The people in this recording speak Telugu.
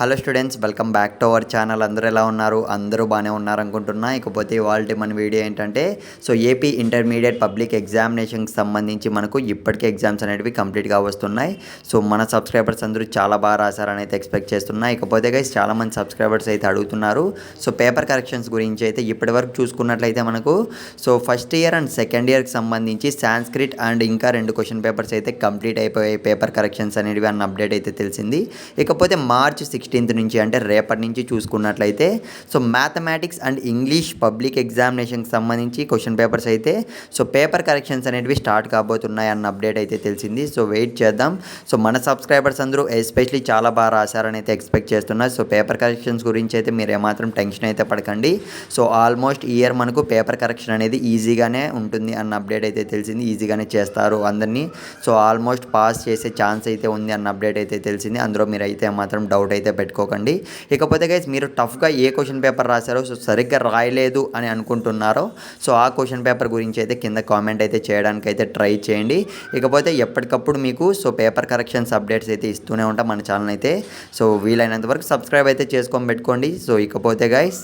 Hello students, welcome back to our channel. అందరూ ఎలా ఉన్నారు? అందరూ బాగానే ఉన్నారు అనుకుంటున్నా. ఇకపోతే ఇవాళ మన వీడియో ఏంటంటే ఏపీ ఇంటర్మీడియట్ పబ్లిక్ ఎగ్జామినేషన్కి సంబంధించి మనకు ఇప్పటికే ఎగ్జామ్స్ అనేటివి కంప్లీట్గా వస్తున్నాయి. మన సబ్స్క్రైబర్స్ అందరూ చాలా బాగా రాశారని అయితే ఎక్స్పెక్ట్ చేస్తున్నా. ఇకపోతే గైస్ చాలామంది సబ్స్క్రైబర్స్ అయితే అడుగుతున్నారు పేపర్ కరెక్షన్స్ గురించి. అయితే ఇప్పటివరకు చూసుకున్నట్లయితే మనకు ఫస్ట్ ఇయర్ అండ్ సెకండ్ ఇయర్కి సంబంధించి సాంస్క్రిట్ అండ్ ఇంకా 2 క్వశ్చన్ పేపర్స్ అయితే కంప్లీట్ అయిపోయాయి పేపర్ కరెక్షన్స్ అనేవి అన్న అప్డేట్ అయితే తెలిసింది. ఇకపోతే మార్చ్ 16th నుంచి అంటే రేపటి నుంచి చూసుకున్నట్లయితే మ్యాథమెటిక్స్ అండ్ ఇంగ్లీష్ పబ్లిక్ ఎగ్జామినేషన్కి సంబంధించి క్వశ్చన్ పేపర్స్ అయితే పేపర్ కరెక్షన్స్ అనేవి స్టార్ట్ కాబోతున్నాయి అన్న అప్డేట్ అయితే తెలిసింది. వెయిట్ చేద్దాం. మన సబ్స్క్రైబర్స్ అందరూ ఎస్పెషలీ చాలా బాగా రాశారని అయితే ఎక్స్పెక్ట్ చేస్తున్నారు. పేపర్ కరెక్షన్స్ గురించి అయితే మీరు ఏమాత్రం టెన్షన్ అయితే పడకండి. ఆల్మోస్ట్ ఈ ఇయర్ మనకు పేపర్ కరెక్షన్ అనేది ఈజీగానే ఉంటుంది అన్న అప్డేట్ అయితే తెలిసింది. ఈజీగానే చేస్తారు అందరినీ. ఆల్మోస్ట్ పాస్ చేసే ఛాన్స్ అయితే ఉంది అన్న అప్డేట్ అయితే తెలిసింది. అందులో మీరు అయితే మాత్రం డౌట్ అయితే పెట్టుకోకండి. ఇకపోతే గైస్ మీరు టఫ్గా ఏ క్వశ్చన్ పేపర్ రాశారో సరిగ్గా రాయలేదు అని అనుకుంటున్నారో ఆ క్వశ్చన్ పేపర్ గురించి అయితే కింద కామెంట్ అయితే చేయడానికి అయితే ట్రై చేయండి. ఇకపోతే ఎప్పటికప్పుడు మీకు పేపర్ కరెక్షన్స్ అప్డేట్స్ అయితే ఇస్తూనే ఉంటాం మన ఛానల్ అయితే. వీలైనంత వరకు సబ్స్క్రైబ్ అయితే చేసుకొని పెట్టుకోండి. ఇకపోతే గైస్